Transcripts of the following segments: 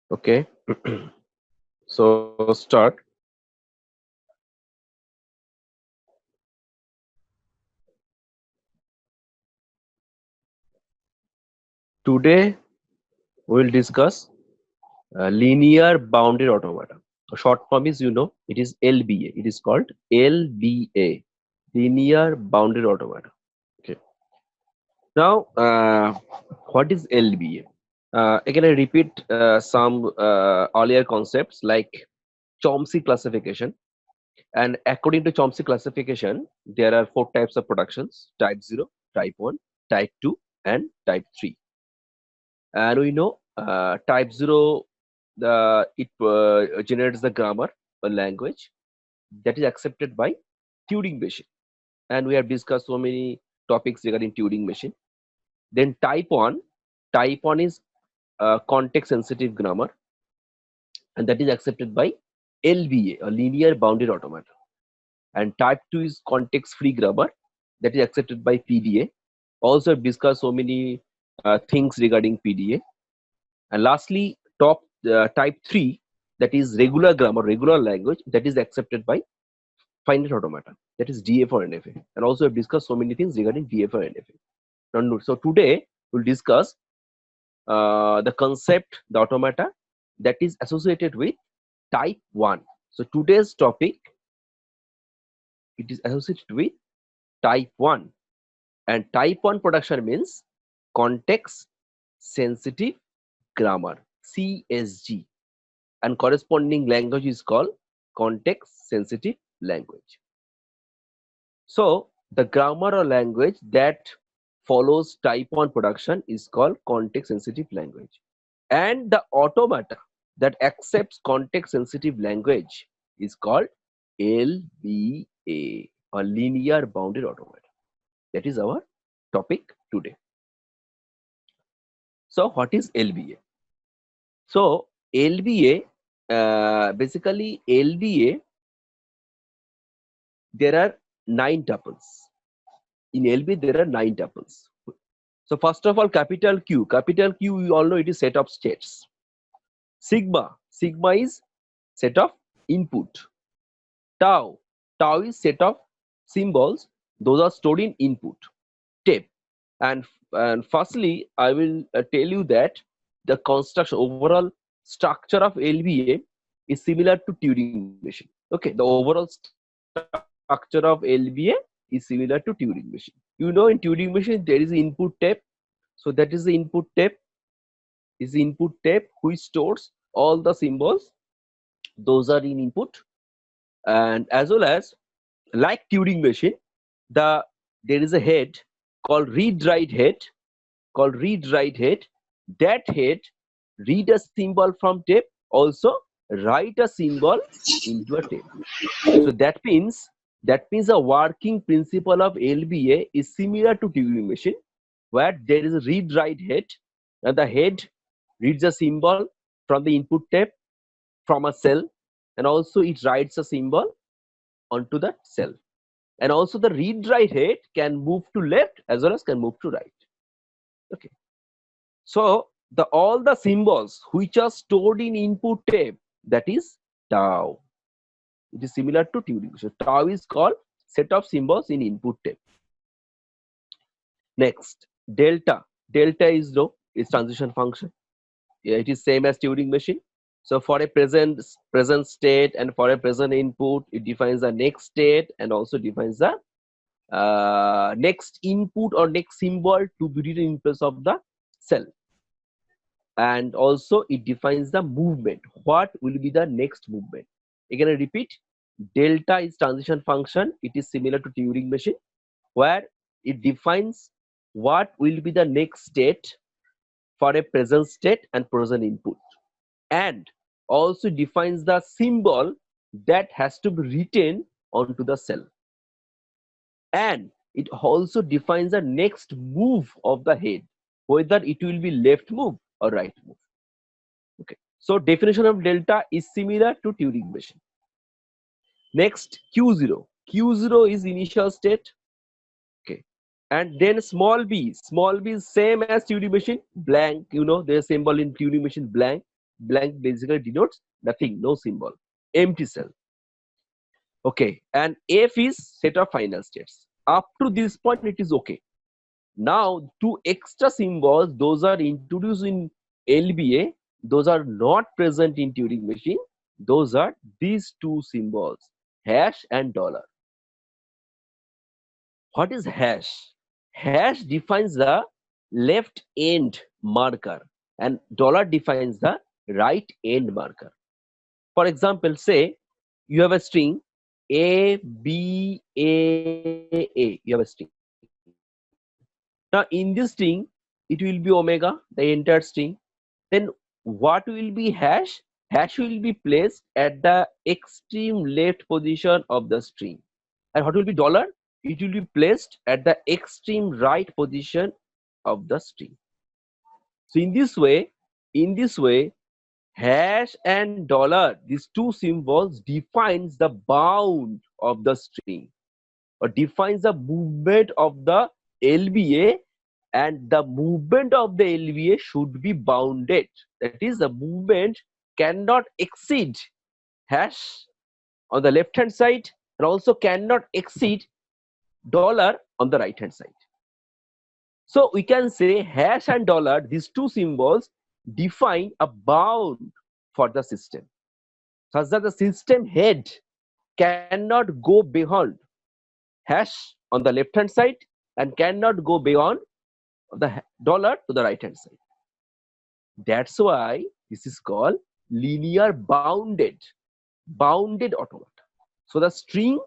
Okay. So start. Today we'll discuss linear bounded automata. A short form is, it is LBA. It is called LBA, linear bounded automata. Okay. Now, what is LBA? Again, I repeat some earlier concepts like Chomsky classification. And according to Chomsky classification, there are four types of productions: type 0, type 1, type 2, and type 3. And we know type 0, it generates the grammar or language that is accepted by Turing machine. And we have discussed so many topics regarding Turing machine. Then type 1 is context sensitive grammar, and that is accepted by LBA, a linear bounded automata. And type 2 is context free grammar, that is accepted by PDA. Also I've discussed so many things regarding PDA. And lastly, type 3, that is regular grammar, regular language, that is accepted by finite automata, that is DFA and NFA. And also I've discussed so many things regarding DFA and NFA. So today we'll discuss the concept, the automata that is associated with type 1. So today's topic, it is associated with type 1. And type 1 production means context sensitive grammar, CSG, and corresponding language is called context sensitive language. So the grammar or language that follows type 1 production is called context sensitive language. And the automata that accepts context sensitive language is called LBA, or linear bounded automata. That is our topic today. So what is LBA? So LBA, basically LBA, there are 9 tuples. In LBA there are 9 tuples. So first of all, capital Q, we all know it is set of states. Sigma is set of input. Tau is set of symbols, those are stored in input. Tape. And firstly, I will tell you that the construction, overall structure of LBA is similar to Turing machine. Okay, the overall structure of LBA is similar to Turing machine. In Turing machine there is input tape. So that is the input tape. Is the input tape which stores all the symbols, those are in input. And as well as, like Turing machine, there is a head called read write head, that head read a symbol from tape, also write a symbol into a tape. So that means the working principle of LBA is similar to Turing machine, where there is a read write head, and the head reads a symbol from the input tape from a cell, and also it writes a symbol onto the cell. And also the read write head can move to left as well as can move to right. Okay. So all the symbols which are stored in input tape, that is tau. It is similar to Turing. So tau is called set of symbols in input tape. Next, delta. Delta is transition function. Yeah, it is same as Turing machine. So for a present state and for a present input, it defines the next state and also defines the next input or next symbol to be written in place of the cell. And also it defines the movement, what will be the next movement. Again I repeat, delta is transition function. It is similar to Turing machine, where it defines what will be the next state for a present state and present input, and also defines the symbol that has to be written onto the cell, and it also defines the next move of the head, whether it will be left move or right move. Okay, so definition of delta is similar to Turing machine. Next, q0. Q0 is initial state. Okay, and then small b is same as Turing machine, blank. There's symbol in Turing machine, blank. Blank basically denotes nothing, no symbol, empty cell. Okay, and F is set of final states. Up to this point, it is okay. Now, two extra symbols, those are introduced in LBA, those are not present in Turing machine. Those are these two symbols, hash and dollar. What is hash? Hash defines the left end marker and dollar defines the right end marker. For example, say you have a string A, B, A, you have a string. Now in this string, it will be omega, the entire string. Then what will be hash? Hash will be placed at the extreme left position of the string. And what will be dollar? It will be placed at the extreme right position of the string. So in this way, hash and dollar, these two symbols defines the bound of the string or defines the movement of the LBA, and the movement of the LBA should be bounded. That is, the movement cannot exceed hash on the left hand side and also cannot exceed dollar on the right hand side. So we can say hash and dollar, these two symbols define a bound for the system, such that the system head cannot go beyond hash on the left hand side and cannot go beyond the dollar to the right hand side. That's why this is called linear bounded automata. So the string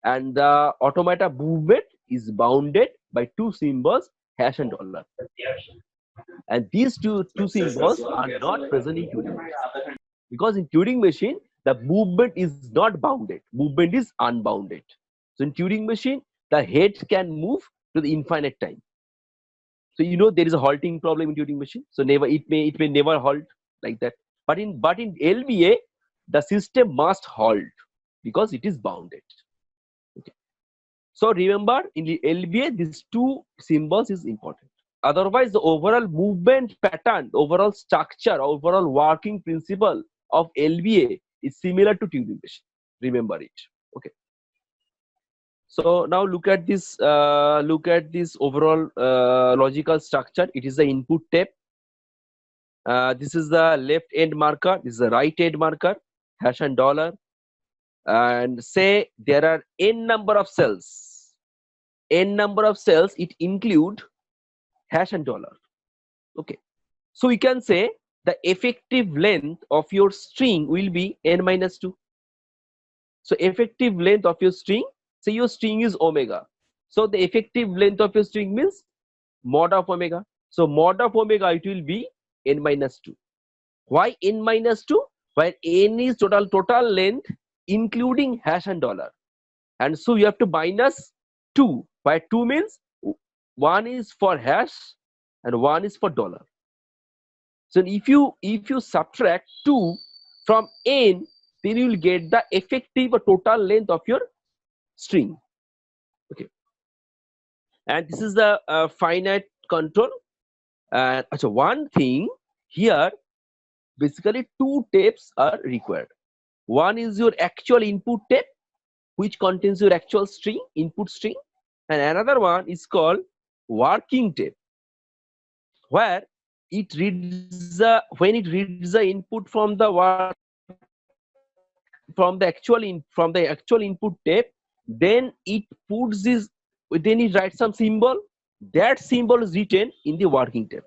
and the automata movement is bounded by two symbols, hash and dollar. And these two symbols are not present in Turing machine. Because in Turing machine, the movement is not bounded, movement is unbounded. So in Turing machine, the head can move to the infinite time. So you know there is a halting problem in Turing machine. So never it may never halt like that. But in LBA, the system must halt because it is bounded. Okay. So remember in the LBA, these two symbols is important. Otherwise, the overall movement pattern, overall structure, overall working principle of LBA is similar to Turing machine. Remember it. Okay. So now look at this overall logical structure. It is the input tape. This is the left end marker. This is the right end marker. Hash and dollar. And say there are n number of cells. N number of cells. It include hash and dollar. Okay. So we can say the effective length of your string will be n minus 2. So effective length of your string. Say your string is omega. So the effective length of your string means mod of omega. So mod of omega, it will be n minus 2. Why n minus 2? While n is total length including hash and dollar. And so you have to minus 2. Why 2 means 1 is for hash and 1 is for dollar. So if you subtract 2 from n, then you will get the effective or total length of your string. Okay, and this is the finite control. And so one thing here, basically two tapes are required. One is your actual input tape, which contains your actual string, input string, and another one is called working tape, where it reads when it reads the input from the actual input tape, then it puts this, then it writes some symbol. That symbol is written in the working tape.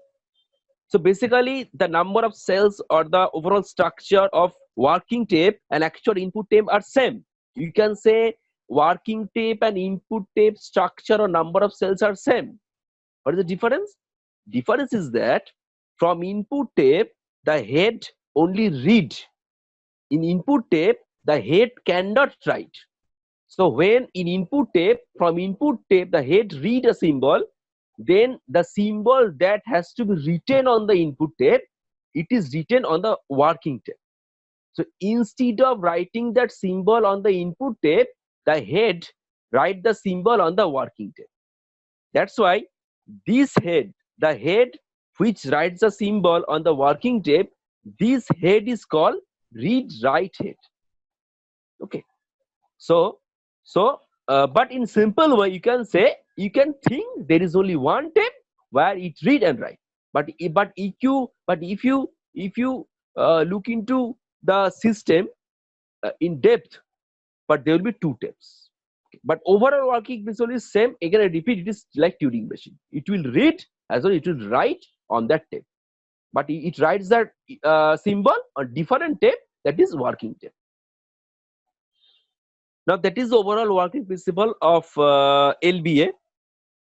So basically the number of cells or the overall structure of working tape and actual input tape are same. You can say working tape and input tape structure or number of cells are same. What is the difference? Difference is that from input tape, the head only read. In input tape, the head cannot write. So when in input tape, from input tape, the head read a symbol, then the symbol that has to be written on the input tape, it is written on the working tape. So instead of writing that symbol on the input tape, the head write the symbol on the working tape. That's why this head, the head which writes the symbol on the working tape, This head is called read write head. Okay. So but in simple way you can say, you can think there is only one tape where it read and write. But if you look into the system in depth, but there will be two tapes. But overall working principle is same. Again I repeat, it is like Turing machine. It will read as well it will write on that tape, but it writes that symbol on different tape, that is working tape. Now that is the overall working principle of LBA.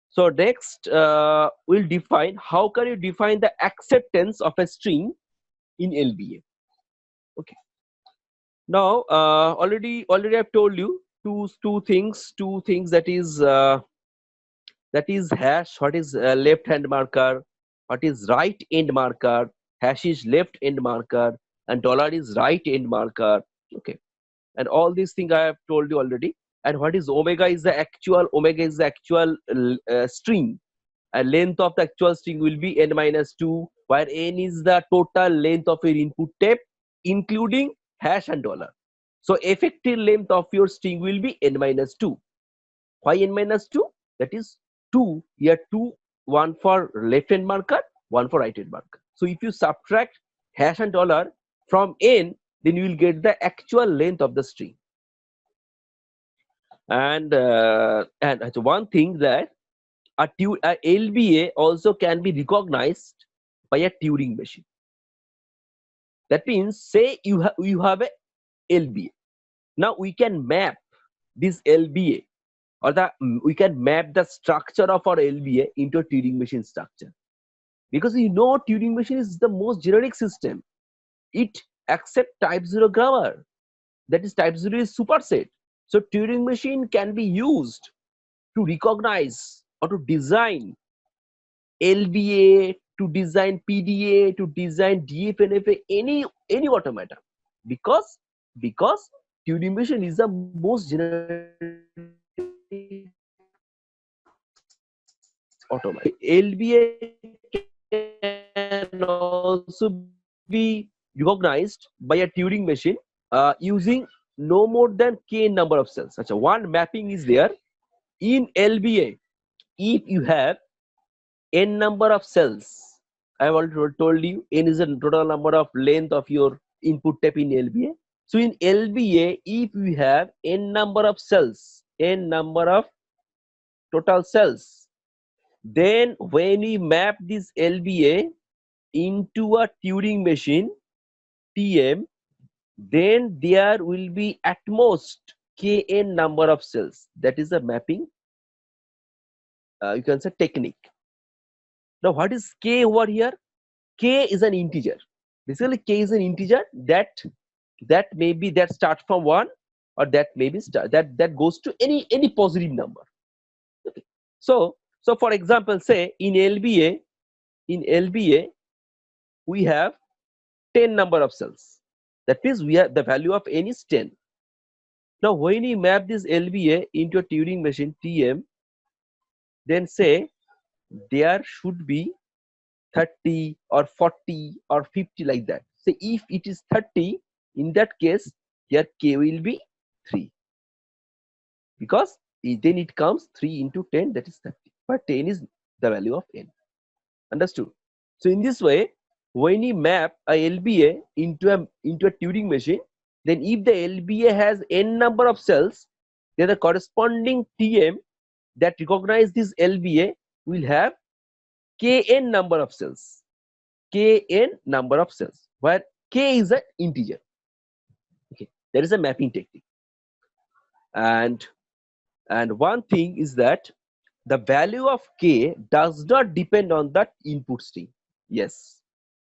So next we'll define how can you define the acceptance of a string in LBA. Okay. Now already I've told you two things that is hash, what is left hand marker, what is right end marker. Hash is left end marker and dollar is right end marker. Okay. And all these things I have told you already. And what is omega is the actual string, and length of the actual string will be n minus 2, where n is the total length of your input tape including hash and dollar. So effective length of your string will be n minus 2. Why n minus 2? That is 2 here, 2, one for left hand marker, one for right hand marker. So if you subtract hash and dollar from n, then you will get the actual length of the string. And one thing that a LBA also can be recognized by a Turing machine. That means, say you have a LBA. Now we can map this LBA, or we can map the structure of our LBA into a Turing machine structure, because Turing machine is the most generic system. It accepts type 0 grammar, that is type 0 is superset. So Turing machine can be used to recognize or to design LBA, to design PDA, to design DFNFA, any automata, because Turing machine is the most generic automata. LBA can also be recognized by a Turing machine using no more than k number of cells. Such a one mapping is there in LBA. If you have n number of cells, I have already told you n is the total number of length of your input tape in LBA. So in LBA, if you have n number of cells, n number of total cells, then when we map this LBA into a Turing machine TM, then there will be at most kn number of cells. That is the mapping, you can say, technique. Now what is k over here? K is an integer. Basically k is an integer that starts from 1, or that that goes to any positive number. Okay. So for example, say in LBA we have 10 number of cells. That means we have the value of n is 10. Now when we map this LBA into a Turing machine TM, then say there should be 30 or 40 or 50 like that. Say if it is 30, in that case here k will be 3, because then it comes 3 into 10, that is 30, but 10 is the value of n. Understood? So in this way, when we map a LBA into a Turing machine, then if the LBA has n number of cells, then the corresponding TM that recognize this LBA will have kn number of cells, where k is an integer. Okay, there is a mapping technique. And one thing is that the value of k does not depend on the input string. Yes,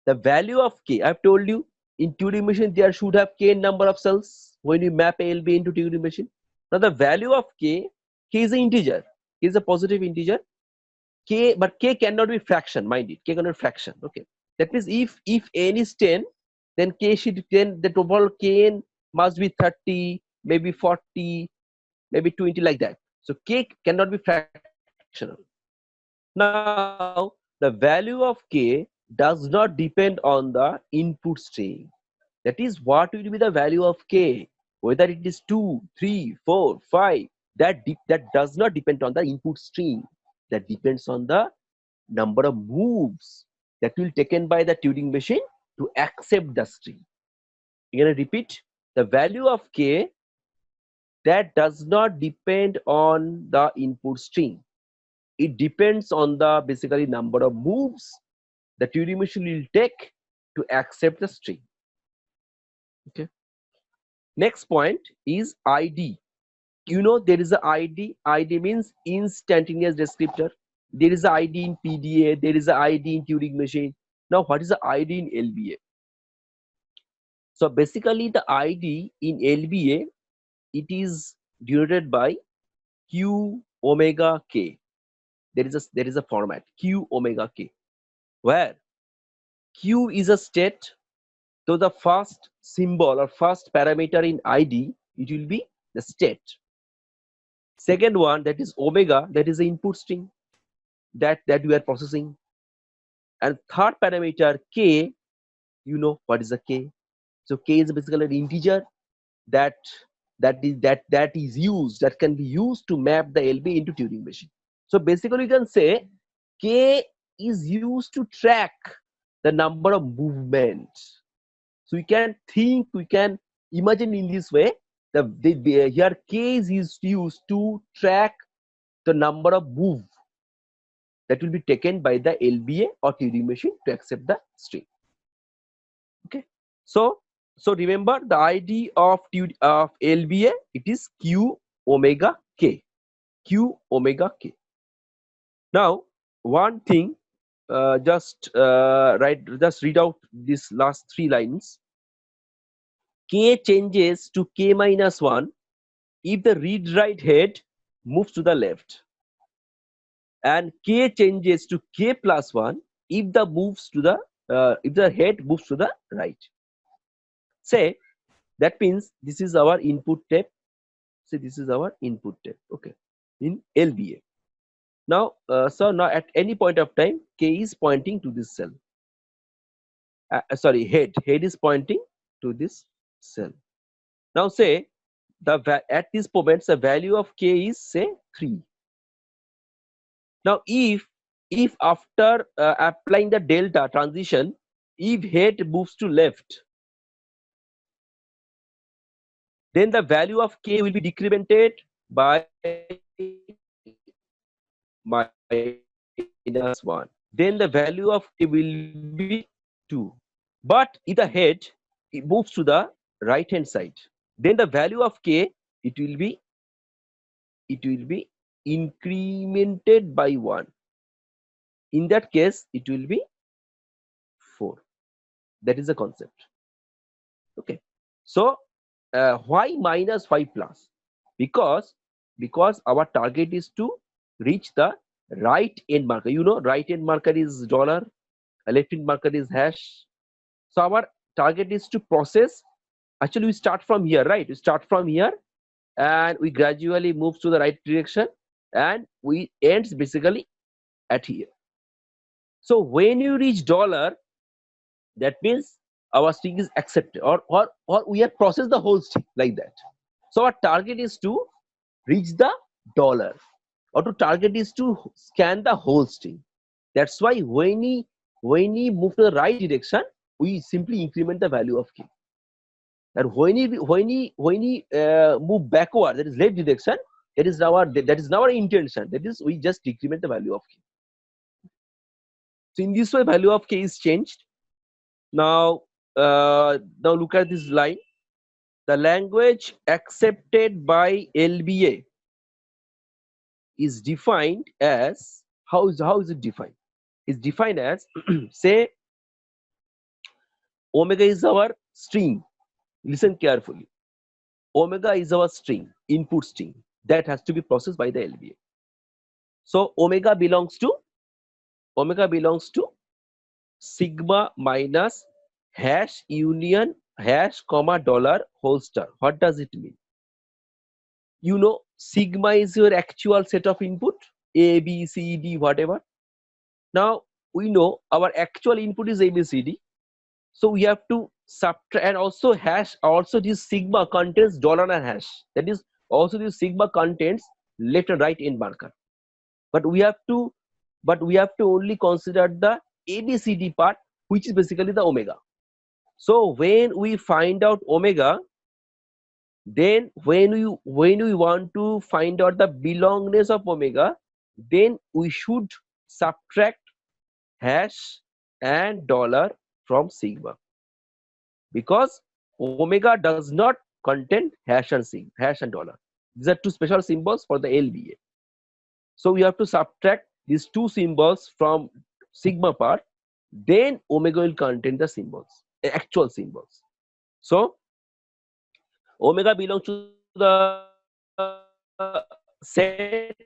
the value of k, I've told you, in Turing machine there should have k number of cells when you map a LB into Turing machine. Now the value of k is an integer, k is a positive integer, but k cannot be fraction, mind it, k cannot be fraction. Okay, that means if n is 10, then k should 10, the total kn must be 30, maybe 40, maybe 20, like that. So k cannot be fractional. Now the value of k does not depend on the input string. That is, what will be the value of k, whether it is 2, 3, 4, 5, that does not depend on the input string. That depends on the number of moves that will taken by the Turing machine to accept the string. Again, I repeat, the value of k, that does not depend on the input string. It depends on the basically number of moves the Turing machine will take to accept the string. Okay. Next point is ID. You know, there is a ID. ID means instantaneous descriptor. There is a ID in PDA. There is a ID in Turing machine. Now, what is the ID in LBA? So basically, the ID in LBA, it is denoted by Q omega K. There is a format Q omega K, where Q is a state. So the first symbol or first parameter in ID, it will be the state. Second one, that is omega, that is the input string that we are processing. And third parameter K, you know what is a K? So K is basically an integer that is used, that can be used to map the LB into Turing machine. So basically you can say K is used to track the number of movements. So we can think, we can imagine in this way, here K is used to track the number of move that will be taken by the LBA or Turing machine to accept the string. Okay, so remember the ID of LBA, it is Q omega K. Q omega K. Now, one thing, just read out these last 3 lines. K changes to K minus 1 if the read write head moves to the left, and K changes to K plus 1 if the head moves to the right. Say that means this is our input tape. Say this is our input tape. Okay, in LBA. Now, so now at any point of time, K is pointing to this cell. Sorry, head is pointing to this cell. Now say at this moment the value of K is say 3. Now if after applying the delta transition, if head moves to left, then the value of K will be decremented by minus 1. Then the value of K will be 2. But if the head it moves to the right hand side, then the value of K, it will be incremented by 1. In that case, it will be 4. That is the concept. Okay. So why minus, why plus? Because our target is to reach the right end marker. You know, right end marker is dollar, left end marker is hash. So our target is to process. Actually, we start from here, right? We start from here and we gradually move to the right direction, and we ends basically at here. So when you reach dollar, that means our string is accepted, or we have processed the whole string like that. So our target is to reach the dollar, or to target is to scan the whole string. That's why when we move to the right direction, we simply increment the value of K. And when we move backward, that is left direction, that is our intention. That is, we just decrement the value of K. So in this way, value of K is changed. Now look at this line. The language accepted by LBA is defined as, how is it defined? It's defined as say omega is our string. Listen carefully. Omega is our string, input string, that has to be processed by the LBA. So omega belongs to sigma minus hash union hash comma dollar whole star. What does it mean? You know, sigma is your actual set of input, A, B, C, D, whatever. Now we know our actual input is ABCD. So we have to subtract, and also hash, also this sigma contains dollar and hash. That is, also this sigma contains left and right end marker. But we have to, only consider the ABCD part, which is basically the omega. So when we find out omega, then when we want to find out the belongingness of omega, then we should subtract hash and dollar from sigma, because omega does not contain hash and hash and dollar. These are two special symbols for the LBA. So we have to subtract these two symbols from sigma part, then omega will contain the symbols, actual symbols. So omega belongs to the set,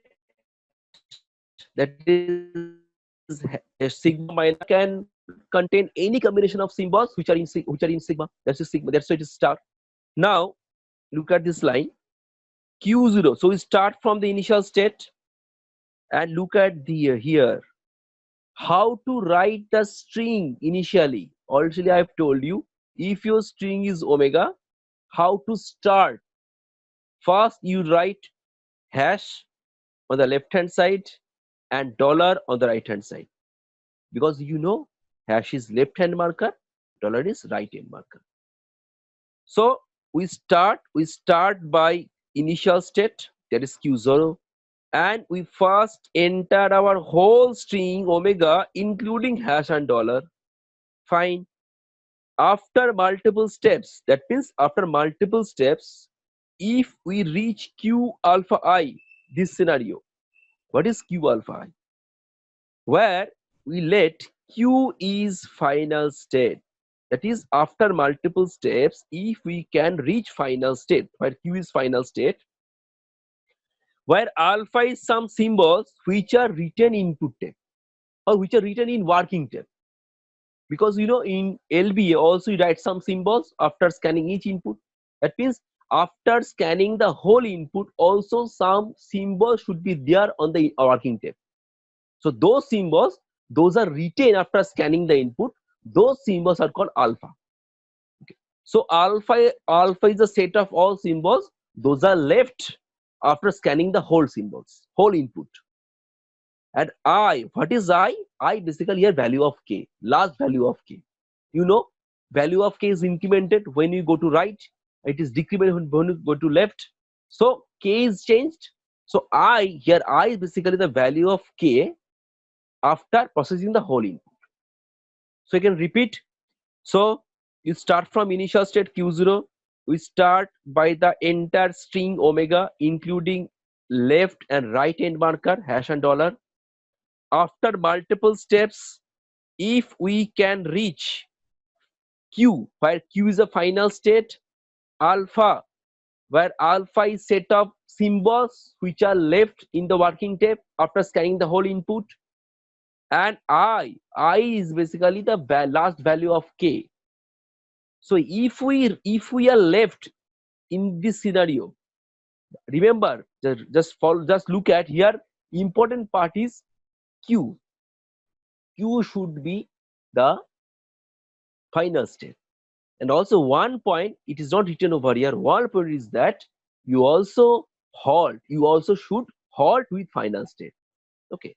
that is sigma minus can contain any combination of symbols which are in sigma. That's a sigma. That's why it is star. Now look at this line Q0. So we start from the initial state and look at the here how to write the string initially. Already I have told you, if your string is omega, how to start. First you write hash on the left hand side and dollar on the right hand side, because you know hash is left hand marker, dollar is right hand marker. So we start by initial state, that is Q0, and we first enter our whole string omega including hash and dollar. Fine. After multiple steps, that means after multiple steps, if we reach Q alpha I, this scenario, what is Q alpha I? Where we let Q is final state. That is, after multiple steps, if we can reach final state, where Q is final state, where alpha is some symbols which are written input tape or which are written in working tape. Because you know in LBA also you write some symbols after scanning each input. That means after scanning the whole input, also some symbols should be there on the working tape. So those symbols, those are written after scanning the input. Those symbols are called alpha. Okay. So alpha is a set of all symbols. Those are left after scanning the whole symbols, whole input. And I, what is I? I basically here value of k, last value of k. You know, value of k is incremented when you go to right, it is decremented when you go to left. So k is changed. So I here, I is basically the value of k after processing the whole input. So you can repeat. So you start from initial state Q0. We start by the entire string omega including left and right end marker hash and dollar. After multiple steps, if we can reach Q, where Q is a final state, alpha, where alpha is set of symbols which are left in the working tape after scanning the whole input, and I is basically the last value of k. So if we are left in this scenario, remember, just look at here, important part is Q. Q should be the final state. And also one point, it is not written over here, one point is that you also should halt with final state. Okay.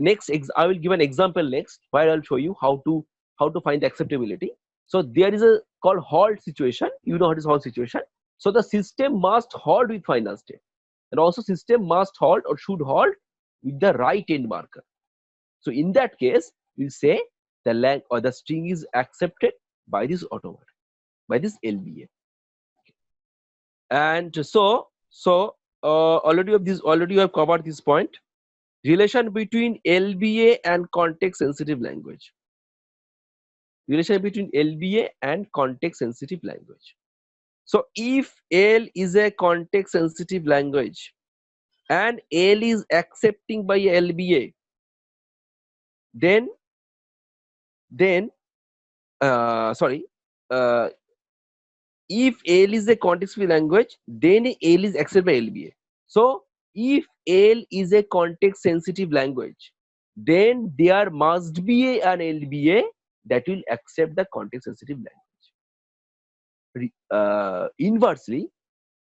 Next, I will give an example next where I'll show you how to find the acceptability. So there is a called halt situation. You know what is halt situation. So the system must halt with final state, and also system must halt or should halt with the right end marker. So in that case, we'll say the length or the string is accepted by this automata, by this LBA. And so already you have covered this point. Relation between LBA and context sensitive language. Relation between LBA and context sensitive language. So if L is a context sensitive language and L is accepting by LBA, then if L is a context-free language, then L is accepted by LBA. So if L is a context-sensitive language, then there must be an LBA that will accept the context sensitive language. Inversely,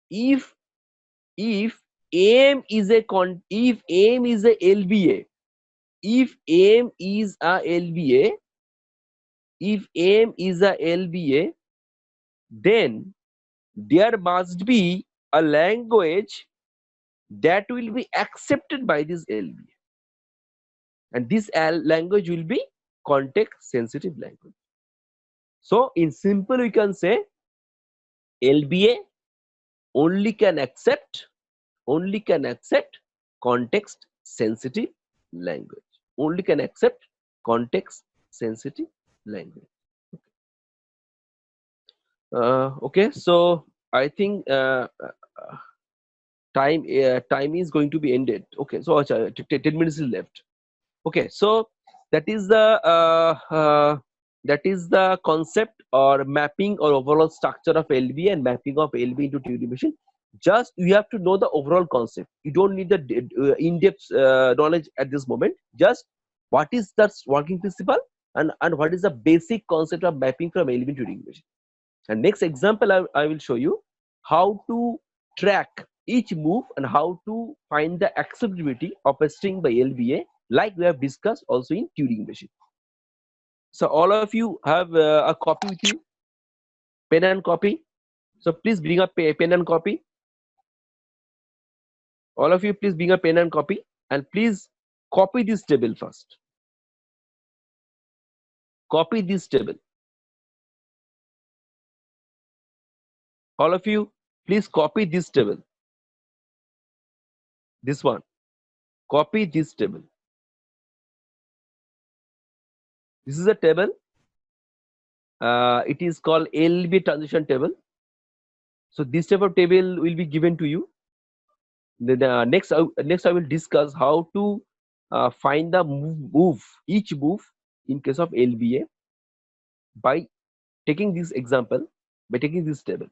if M is a if M is a LBA, if M is a LBA, if M is a LBA, then there must be a language that will be accepted by this LBA, and this language will be context sensitive language. So in simple we can say LBA only can accept context sensitive language, only can accept context sensitive language. Okay, so I think time is going to be ended. Okay, so 10 minutes is left. Okay, so that is the concept or mapping or overall structure of LB and mapping of LB into Turing machine. Just you have to know the overall concept. You don't need the in-depth knowledge at this moment. Just what is the working principle and what is the basic concept of mapping from LB to Turing machine. And next example I will show you how to track each move and how to find the acceptability of a string by LBA, like we have discussed also in Turing machine. So all of you have a copy with you, pen and copy. So please bring up pen and copy. All of you please bring a pen and copy, and please copy this table first. Copy this table. All of you please copy this table. This one. Copy this table. This is a table. It is called LB transition table. So this type of table will be given to you. The next I will discuss how to find the each move in case of LBA by taking this example, by taking this table.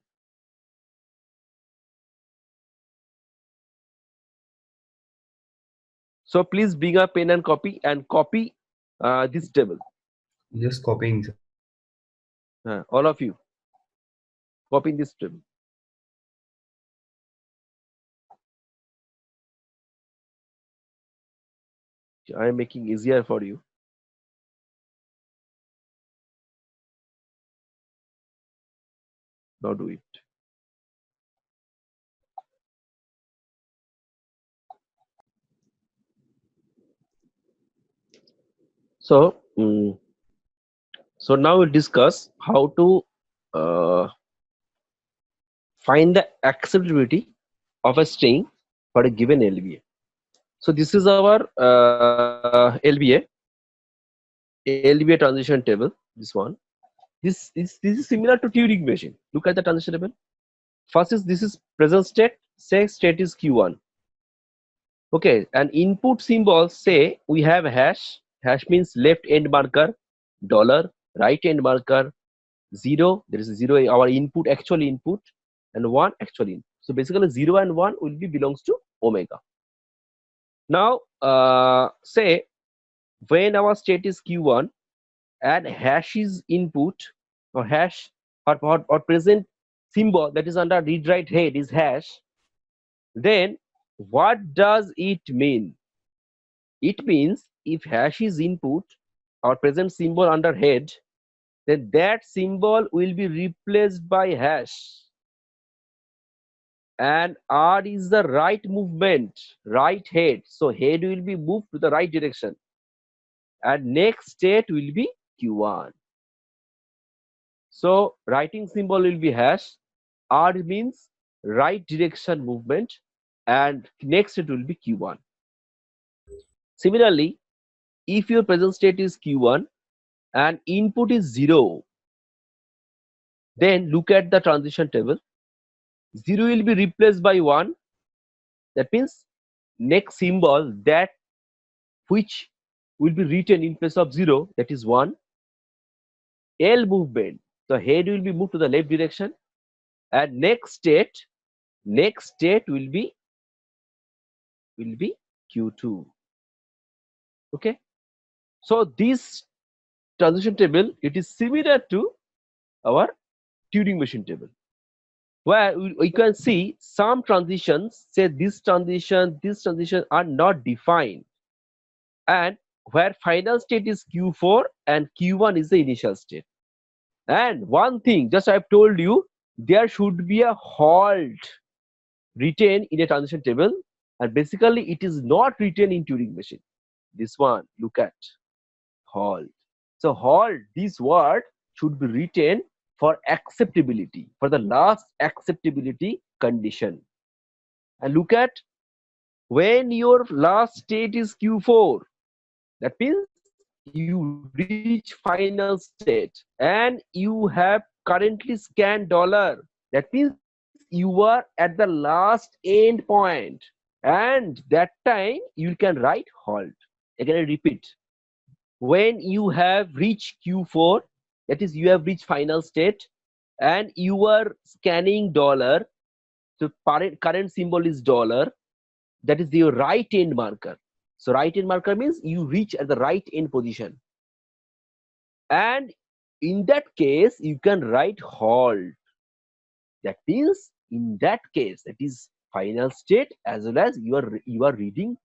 So please bring a pen and copy this table. Just copying. All of you copying this table. I am making easier for you. Now do it. So so now we'll discuss how to find the acceptability of a string for a given LBA. So this is our LBA transition table. This one. This is similar to Turing machine. Look at the transition table. First is this is present state. Say state is Q1. Okay, and input symbol say we have hash. Hash means left end marker, dollar, right end marker, 0. There is a 0 our input, actual input, and 1 actual input. So basically 0 and 1 will be belongs to omega. Now say when our state is Q1 and hash is input or hash or present symbol that is under read write head is hash, then what does it mean? It means if hash is input or present symbol under head, then that symbol will be replaced by hash, and R is the right movement, right head, so head will be moved to the right direction and next state will be Q1. So writing symbol will be hash, R means right direction movement, and next it will be Q1. Similarly, if your present state is Q1 and input is 0, then look at the transition table. 0 will be replaced by 1. That means next symbol that which will be written in place of 0, that is 1. L movement, the head will be moved to the left direction, and next state will be Q2. Okay, so this transition table, it is similar to our Turing machine table, where we can see some transitions, say this transition are not defined, and where final state is Q4 and Q1 is the initial state. And one thing, just I've told you, there should be a halt written in a transition table, and basically it is not written in Turing machine. This one, look at halt. So halt, this word should be written for acceptability, for the last acceptability condition. And look at, when your last state is Q4, that means you reach final state and you have currently scanned dollar. That means you are at the last end point, and that time you can write halt. Again, I repeat, when you have reached Q4, that is you have reached final state and you are scanning dollar. So current symbol is dollar. That is your right end marker. So right end marker means you reach at the right end position, and in that case you can write halt. That means in that case, that is final state as well as you are reading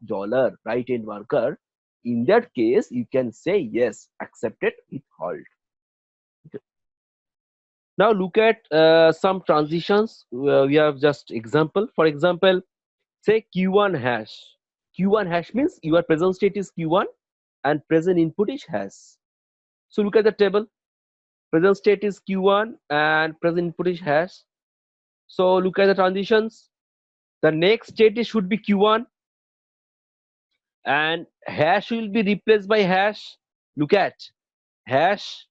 dollar right end marker. In that case you can say yes, accepted with halt. Okay. Now look at some transitions. We have just example. For example, say Q1 hash. Q1 hash means your present state is Q1 and present input is hash. So look at the table. Present state is Q1 and present input is hash. So look at the transitions. The next state should be Q1 and hash will be replaced by hash. Look at hash.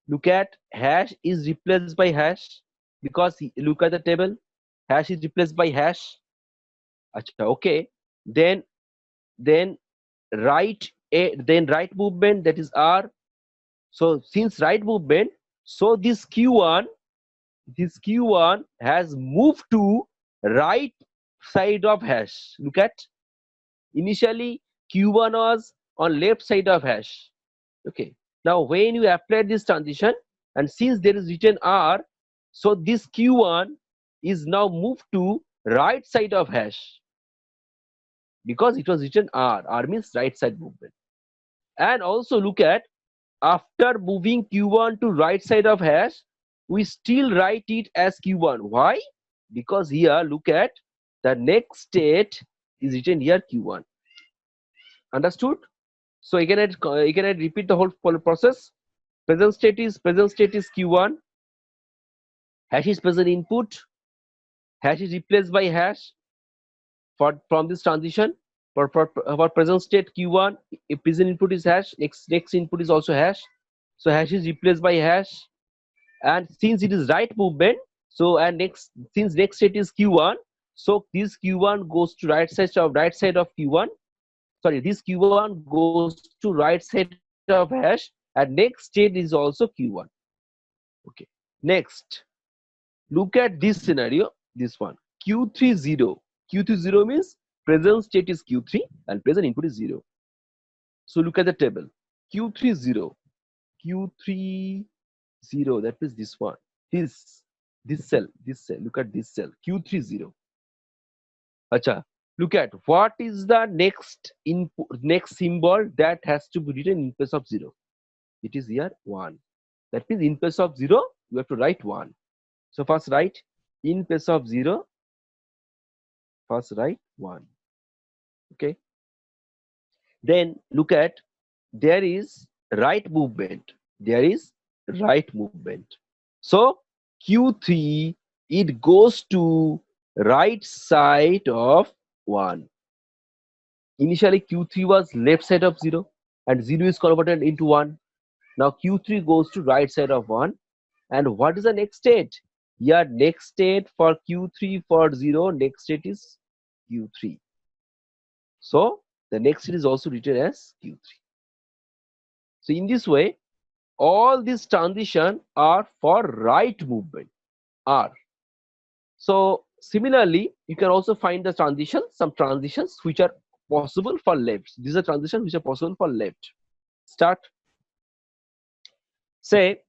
Look at hash is replaced by hash, because look at the table. Hash is replaced by hash. Acha, okay. Then then right movement, that is R. So since right movement, so this Q1 has moved to right side of hash. Look at, initially Q1 was on left side of hash. Okay. Now when you apply this transition, and since there is written R, so this Q1 is now moved to right side of hash, because it was written R. R means right side movement. And also look at, after moving Q1 to right side of hash, we still write it as Q1. Why? Because here look at, the next state is written here Q1. Understood? So again I repeat the whole process. Present state is Q1. Hash is present input. Hash is replaced by hash from this transition. For present state Q1, if present input is hash, next input is also hash. So hash is replaced by hash, and since it is right movement, so and since next state is Q1, so this Q1 goes to right side of Q1. Sorry, this Q1 goes to right side of hash, and next state is also Q1. Okay. Next, look at this scenario, this one, Q30. Q30 means present state is Q3 and present input is 0. So look at the table. Q30, Q30, that means this one. This cell. Look at this cell. Q30. Acha. Look at, what is the next input, next symbol that has to be written in place of 0. It is here 1. That means in place of 0, you have to write 1. So first write in place of 0. First write 1. Okay. Then look at, there is right movement. There is right movement. So Q3, it goes to right side of 1. Initially Q3 was left side of 0 and 0 is converted into 1. Now Q3 goes to right side of 1. And what is the next state? Yeah, next state for Q3 for 0, next state is Q3. So the next state is also written as Q3. So in this way, all these transitions are for right movement, R. So similarly, you can also find the transitions, some transitions which are possible for left. These are transitions which are possible for left. Start. Say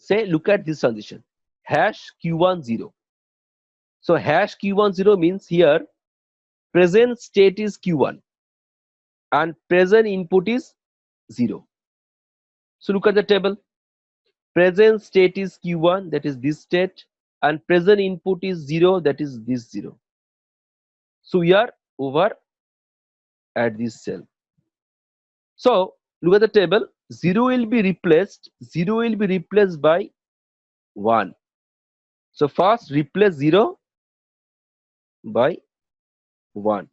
look at this transition. Hash Q10. So hash Q10 means here present state is Q1 and present input is 0. So look at the table. Present state is Q1, that is this state, and present input is 0, that is this 0. So we are over at this cell. So look at the table. 0 will be replaced by 1. So first replace 0 by 1.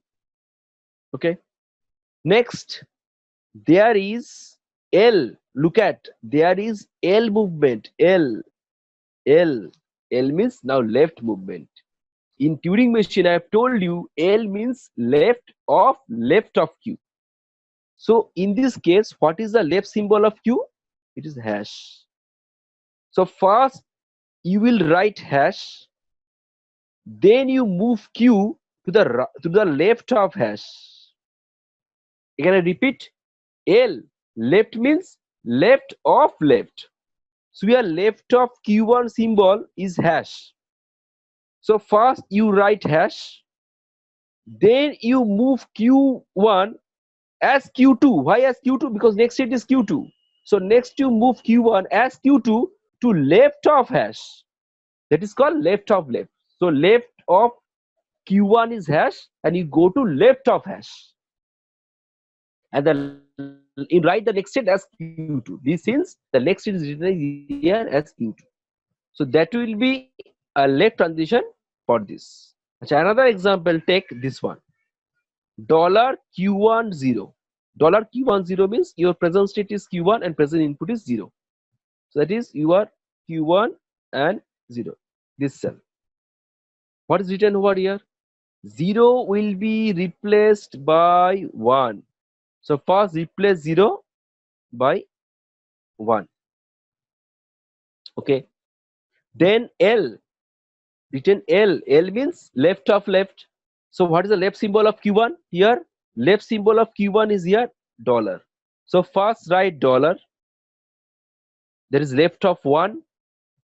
Okay. Next, there is L. Look at, there is L movement. L means now left movement. In Turing machine, I have told you L means left of Q. So in this case, what is the left symbol of Q? It is hash. So first you will write hash, then you move Q to the left of hash. Again I repeat, L, left means left of left. So we are left of Q1 symbol is hash. So first you write hash, then you move Q1 as Q2. Why as Q2? Because next state is Q2. So next you move Q1 as Q2 to left of hash. That is called left of left. So left of Q1 is hash and you go to left of hash. And then you write the next state as Q2. This means the next state is written here as Q2. So that will be a left transition for this. Another example, take this one. $Q10. $Q10 means your present state is Q1 and present input is 0. So that is your Q1 and 0. This cell. What is written over here? 0 will be replaced by 1. So first replace 0 by 1. Okay. Then L. Written L. L means left of left. So what is the left symbol of Q1? Here, left symbol of Q1 is here $. So first write $. There is left of 1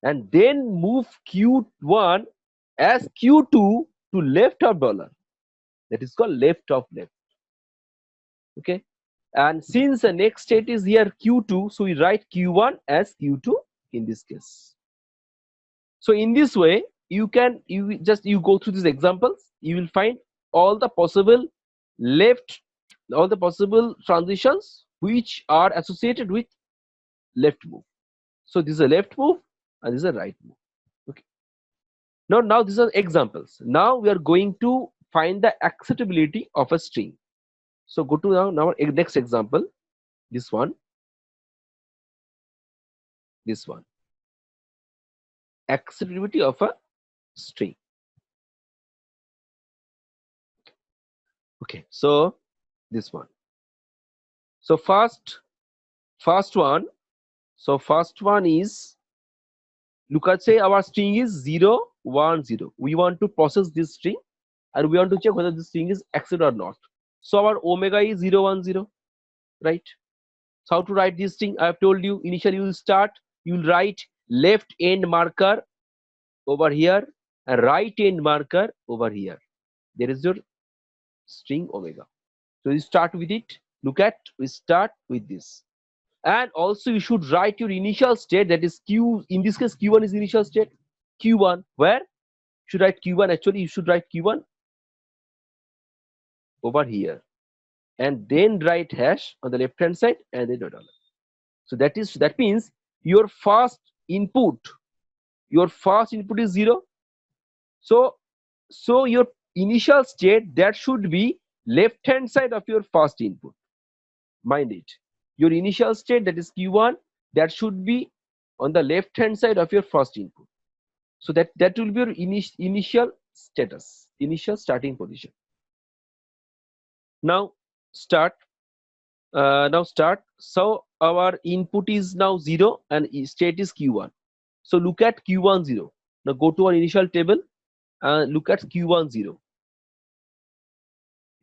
and then move Q1 as Q2 to left of $. That is called left of left. Okay. And since the next state is here Q2, so we write Q1 as Q2 in this case. So in this way, you go through these examples, you will find all the possible transitions which are associated with left move. So this is a left move and this is a right move. Okay. Now these are examples. Now we are going to find the acceptability of a string. So go to now next example. This one. Acceptability of a string. Okay, so this one. So first one. So first one is, look at, say our string is 0, 1, 0. We want to process this string and we want to check whether this string is accepted or not. So our omega is 0, 1, 0, right? So how to write this string? I have told you initially you will write left end marker over here and right end marker over here. There is your string omega. So you start with it. Look at, we start with this. And also you should write your initial state, that is Q. In this case, Q1 is initial state. Q1, where? You should write Q1. Actually, you should write Q1 over here. And then write hash on the left hand side and then $. So that means your first input is 0. So your initial state, that should be left hand side of your first input. Mind it. Your initial state, that is Q1, that should be on the left hand side of your first input. So that will be your initial status, initial starting position. Now start. So our input is now 0 and state is Q1. So look at Q1 0. Now go to our initial table and look at Q1 0.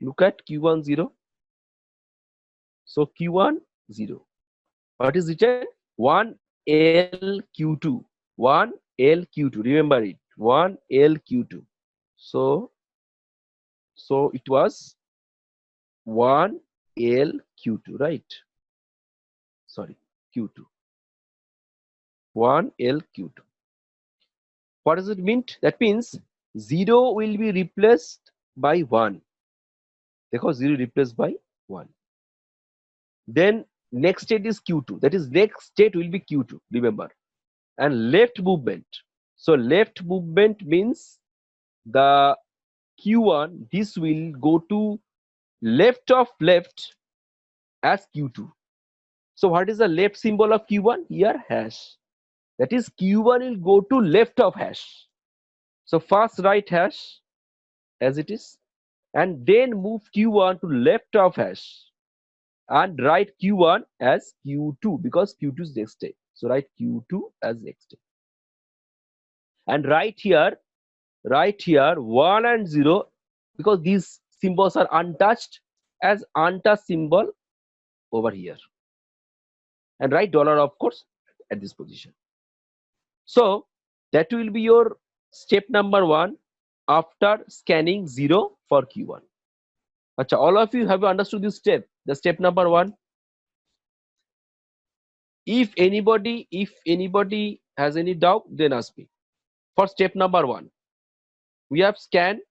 Look at Q1 0. So Q1 0. What is written? 1L Q2. 1L Q2. Remember it. 1L Q2. So it was 1L Q2, right? Sorry, Q2. 1L Q2. What does it mean? That means 0 will be replaced by 1. Because 0 replaced by 1. Then next state is Q2. That is next state will be Q2. Remember. And left movement. So left movement means the Q1, this will go to left of left as Q2. So what is the left symbol of Q1? Here hash. That is Q1 will go to left of hash. So first write hash as it is and then move Q1 to left of hash and write Q1 as Q2 because Q2 is next state. So write Q2 as next state. And write here 1 and 0 because these symbols are untouched as untouched symbol over here. And write dollar of course at this position. So that will be your step number 1 after scanning 0 for Q1. Achha, all of you have understood this step, the step number 1. If anybody has any doubt, then ask me. For step number 1, we have scanned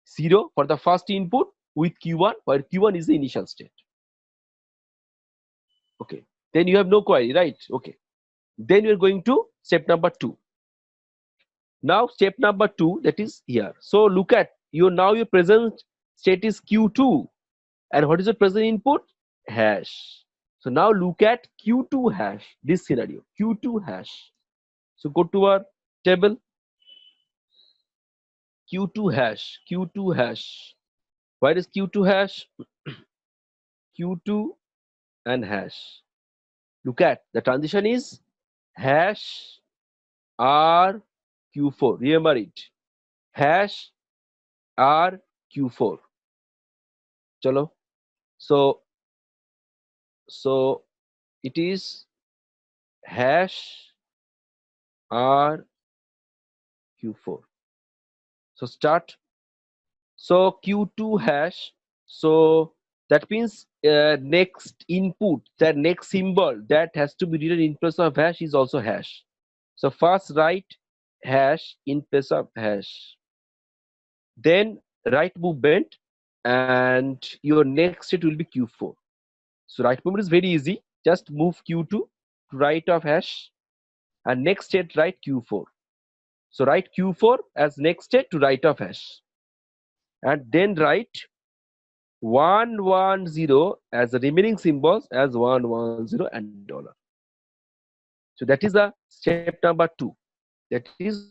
0 for the first input with Q1, where Q1 is the initial state. Okay, then you have no query, right? Okay, then we are going to step number 2. Now step number 2, that is here. So look at your present state is Q2, and what is the present input? Hash. So now look at Q2 hash, this scenario, Q2 hash. So go to our table, Q2 hash, Q2 hash. Where is Q2 hash? Q2 and hash. Look at the transition is hash R Q4. Remember it. Hash R Q4. Chalo. So it is hash R Q4. So start. So Q2 hash. So that means next input, that next symbol that has to be written in place of hash is also hash. So first write hash in place of hash. Then right movement and your next state will be Q4. So right movement is very easy. Just move Q2 to right of hash and next state write Q4. So write Q4 as next state to right of hash and then write 110 as the remaining symbols as 110 and dollar. So that is the step number 2. That is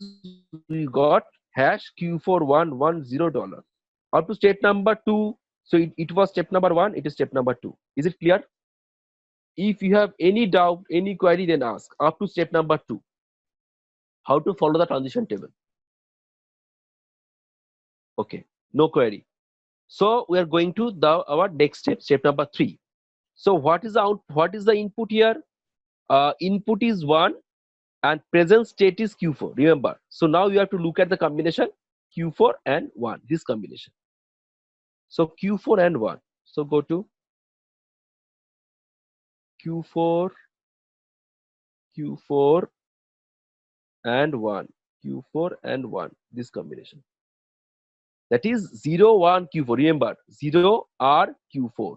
we got hash Q4110 up to step number 2. So it was step number 1, it is step number 2. Is it clear? If you have any doubt, any query, then ask. Up to step number 2, how to follow the transition table. Okay, no query. So we are going to our next step, step number 3. So what is the input here? Input is 1 and present state is Q4. Remember. So now you have to look at the combination Q4 and 1. This combination. So Q4 and 1. So go to Q4 and 1. Q4 and 1. This combination. That is 0, 1, Q4. Remember 0 R Q4.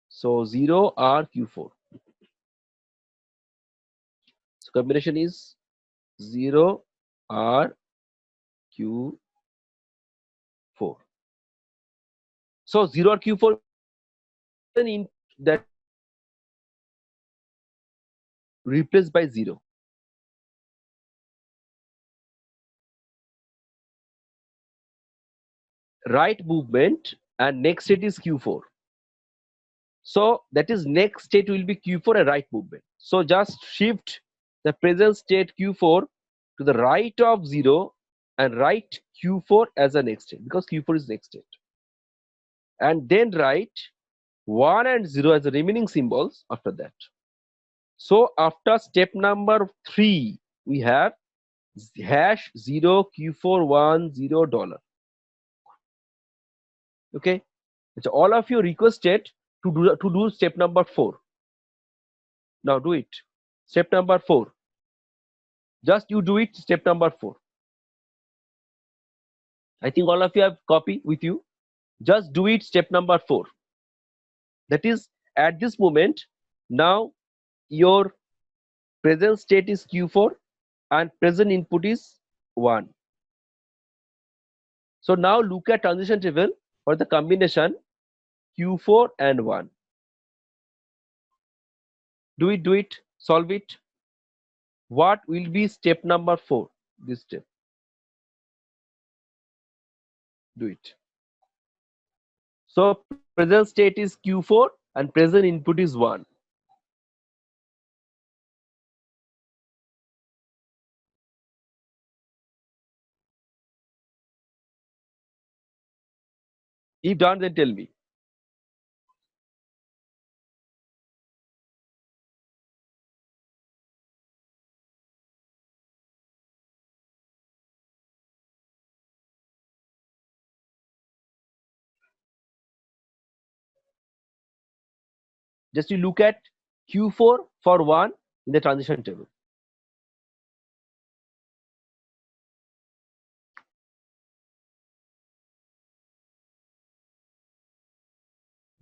So 0 R Q4. So combination is 0 R Q4. So 0 R Q4 in that replaced by 0. Right movement and next state is Q4. So that is next state will be Q4 and right movement. So just shift the present state Q4 to the right of 0 and write Q4 as a next state because Q4 is next state. And then write 1 and 0 as the remaining symbols after that. So after step number 3, we have hash 0 Q410 dollar. Okay, so all of you requested to do step number 4. Now do it. Step number 4. Just you do it. Step number 4. I think all of you have copy with you. Just do it. Step number 4. That is, at this moment, now your present state is Q4 and present input is 1. So now look at transition table for the combination Q4 and 1. Do it, solve it. What will be step number 4? This step. Do it. So present state is Q4 and present input is 1. If done, then tell me. Just you look at Q4 for 1 in the transition table.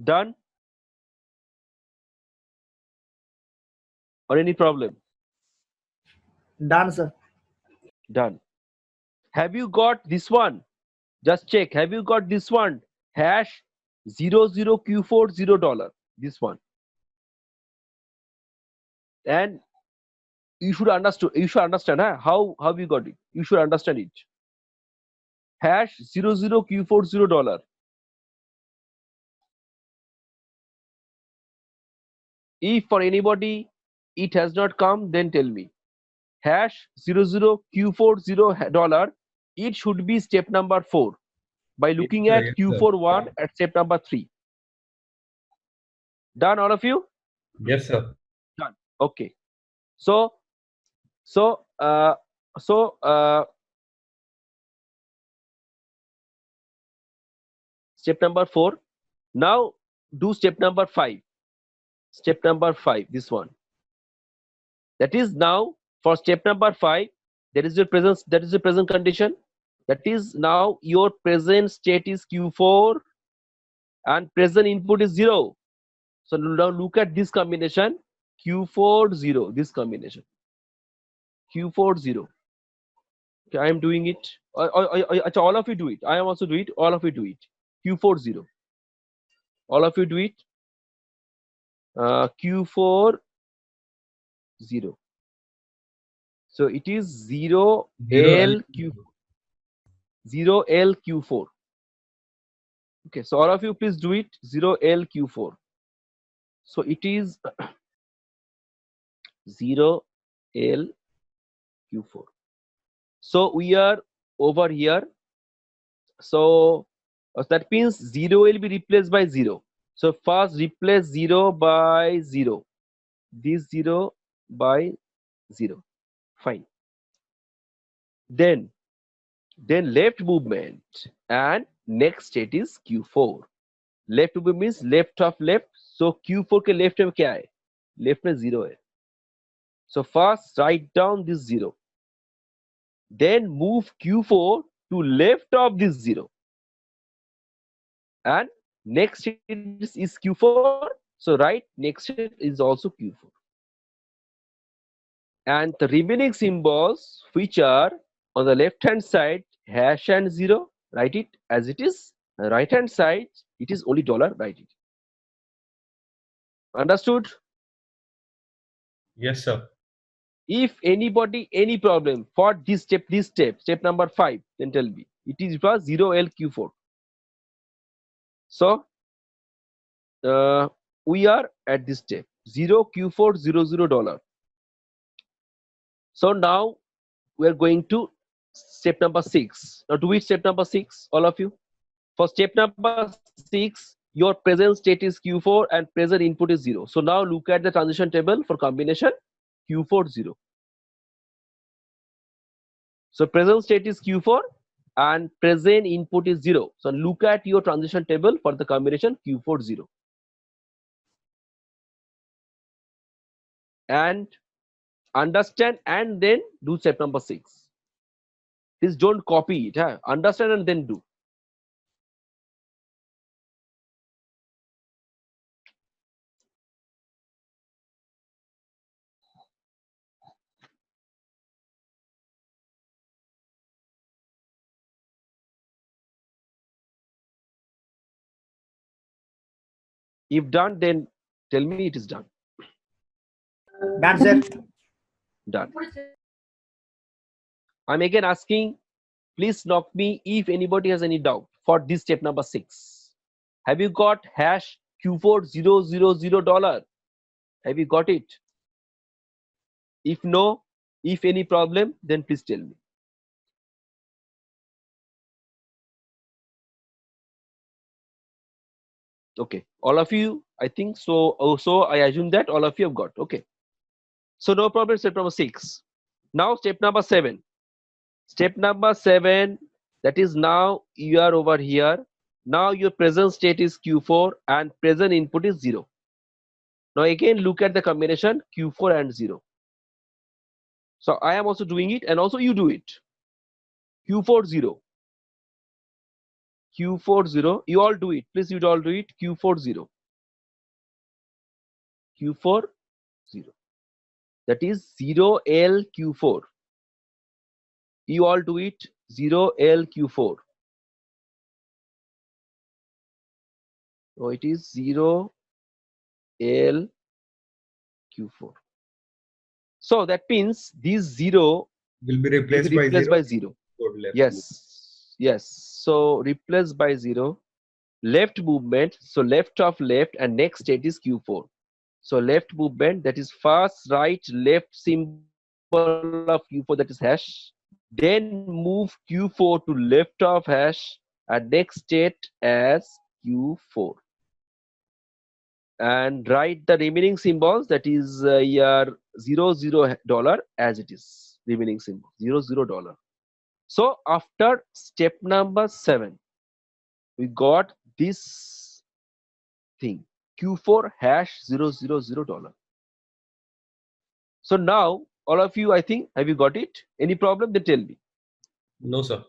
Done? Or any problem? Done, sir. Done. Have you got this one? Just check. Have you got this one? Hash 00Q40 dollar. This one. And you should understand. Huh? How you got it? You should understand it. Hash 00Q40 dollar. If for anybody it has not come, then tell me. Hash 00Q40 dollar. It should be step number 4 by looking Yes, at sir. Q41 at step number 3. Done, all of you? Yes, sir. Done. Okay. So step number 4. Now do step number 5. Step number 5, this one. That is, now for step number 5, that is the present condition. That is, now your present state is Q4 and present input is 0. So now look at this combination Q4 0, this combination Q4 0. Okay, I am doing it. All of you do it. I am also do it. All of you do it. Q4 0. All of you do it. Q4 0. So it is 0 L Q 0 L Q4. Okay, so all of you please do it. 0 L Q4. So it is 0 L Q4. So we are over here. So that means 0 will be replaced by 0. So first replace 0 by 0. This 0 by 0. Fine. Then left movement and next state is Q4. Left movement means left of left. So Q4 के left में क्या है? Left में 0 है. So first write down this 0. Then move Q4 to left of this 0. And next is Q4. So right next is also Q4. And the remaining symbols which are on the left hand side, hash and 0, write it as it is. Right hand side, it is only dollar, write it. Understood? Yes, sir. If anybody any problem for this step number 5, then tell me. It is for 0LQ4. So we are at this step 0Q400 dollar. So now we are going to step number 6. Now do it step number 6, all of you. For step number 6, your present state is Q4 and present input is 0. So now look at the transition table for combination Q4 0. So present state is Q4 and present input is 0. So look at your transition table for the combination Q4 0. And understand and then do step number 6. Please don't copy it. Huh? Understand and then do. If done, then tell me it is done. Done, sir. Done. I'm again asking, please knock me if anybody has any doubt for this step number 6. Have you got hash Q4000 $? Have you got it? If no, if any problem, then please tell me. Okay, all of you, I think so. Also, I assume that all of you have got. Okay, so no problem. Step number 6. Now, step number 7. Step number 7. That is now you are over here. Now your present state is Q4 and present input is 0. Now again look at the combination Q4 and 0. So I am also doing it and also you do it. Q4 0. Q4 0. You all do it. Please you all do it. Q4 0. Q4 0. That is 0L Q4. You all do it. 0L Q4. So it is 0L Q4. So that means this 0 Will be will replaced, be replaced by 0. Left Yes, yes. So replaced by 0. Left movement, so left of left and next state is Q4. So left movement, that is first right left symbol of Q4, that is hash. Then move Q4 to left of hash and next state as Q4. And write the remaining symbols, that is your $00 as it is, remaining symbol $00. So after step number 7, we got this thing Q4 hash $000. So now all of you, I think, have you got it? Any problem? Then tell me. No, sir.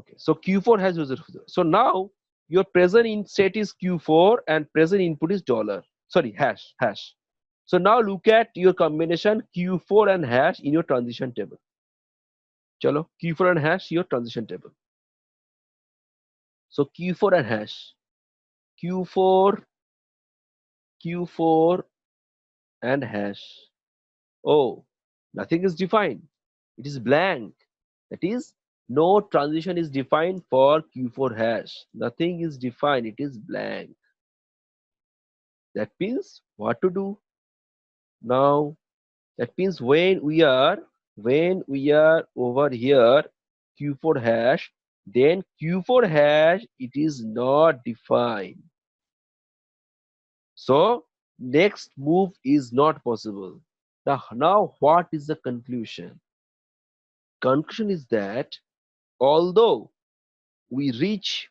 Okay. So Q4 has 000. So now your present in state is Q4 and present input is dollar. Sorry, hash. So now look at your combination Q4 and hash in your transition table. Chalo, Q4 and hash your transition table. So Q4 and hash. Q4 and hash. Oh, nothing is defined. It is blank. That is, no transition is defined for Q4 hash. Nothing is defined. It is blank. That means what to do now? That means when we are over here Q4 hash, then Q4 hash it is not defined. So next move is not possible. Now what is the conclusion? Conclusion is that although we reach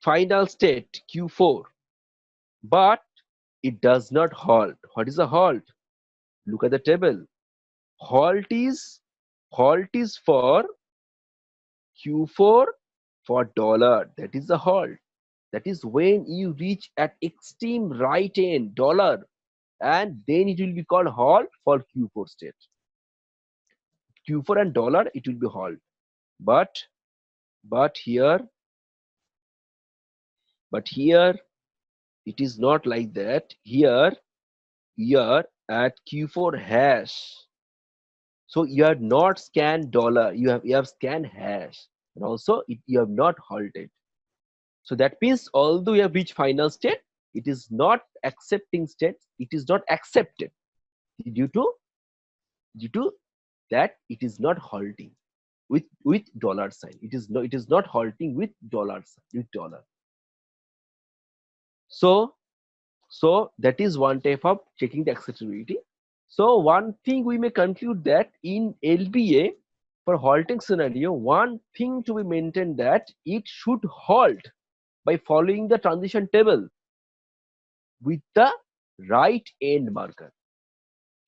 final state Q4, but it does not halt. What is a halt? Look at the table. Halt is for Q4 for dollar. That is the halt. That is when you reach at extreme right end dollar, and then it will be called halt for Q4 state. Q4 and dollar it will be halt. But here it is not like that. Here at Q4 hash. So you have not scanned dollar, you have scanned hash, and also you have not halted. So that means although you have reached final state, it is not accepting state, it is not accepted due to that it is not halting with dollar sign. It is not halting with dollar sign, with dollar. So that is one type of checking the acceptability. So one thing we may conclude that in LBA, for halting scenario, one thing to be maintained that it should halt by following the transition table with the right end marker.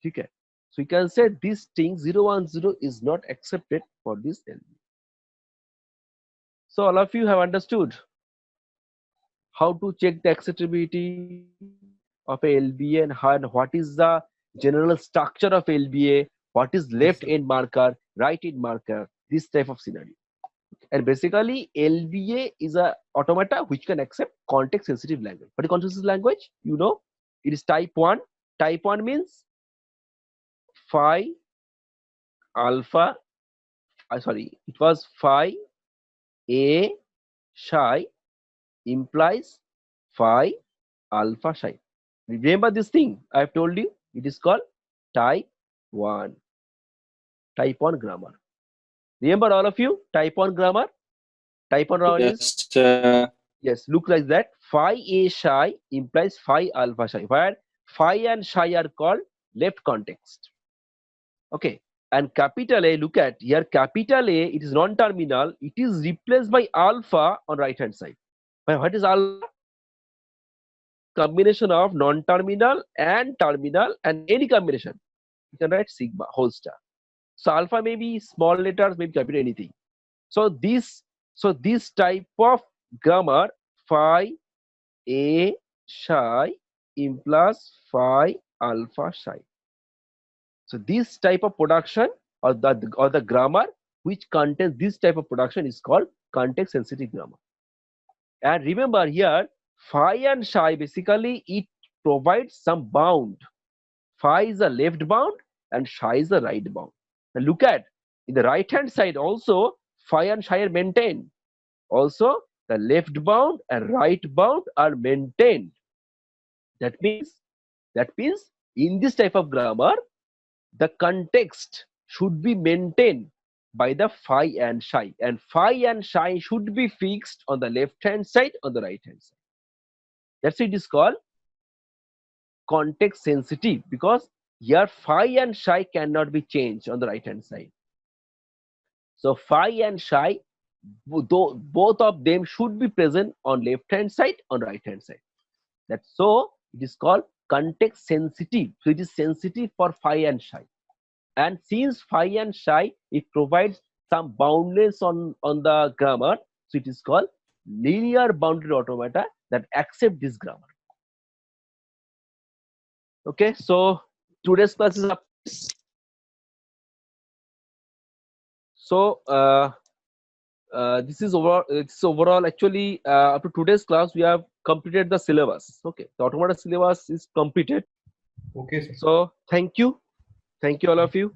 Okay. So you can say this thing 010 is not accepted for this LBA. So all of you have understood how to check the acceptability of a LBA and what is the general structure of LBA, what is left sir. end marker, right end marker, this type of scenario. And basically LBA is a automata which can accept context sensitive language. What is context sensitive language? You know, it is type 1. Type 1 means phi alpha, it was phi a psi implies phi alpha psi. Remember this thing I have told you, it is called type 1 grammar. Remember all of you, type 1 grammar? Type 1 grammar is, yes, look like that. Phi a psi implies phi alpha psi, where phi and psi are called left context. Okay, and capital A, look at here, capital A, it is non-terminal, it is replaced by alpha on right hand side. But what is alpha? Combination of non-terminal and terminal, and any combination you can write sigma whole star. So alpha may be small letters, maybe capital, anything. So this type of grammar, phi a psi implies phi alpha psi. So this type of production or the grammar which contains this type of production is called context sensitive grammar. And remember here, phi and psi, basically it provides some bound. Phi is the left bound and psi is the right bound. Now look at in the right hand side also phi and psi are maintained. Also the left bound and right bound are maintained. That means in this type of grammar the context should be maintained by the phi and psi, and phi and psi should be fixed on the left hand side, on the right hand side. That's why it is called context sensitive, because here phi and psi cannot be changed on the right hand side. So phi and psi, both of them should be present on left hand side, on right hand side. That's so it is called context sensitive. So it is sensitive for phi and psi. And since phi and psi, it provides some boundness on the grammar, so it is called linear bounded automata that accept this grammar. Okay, so today's class is up. So this is overall actually up to today's class we have completed the syllabus. Okay, the automata syllabus is completed. Okay, sir. So thank you all of you.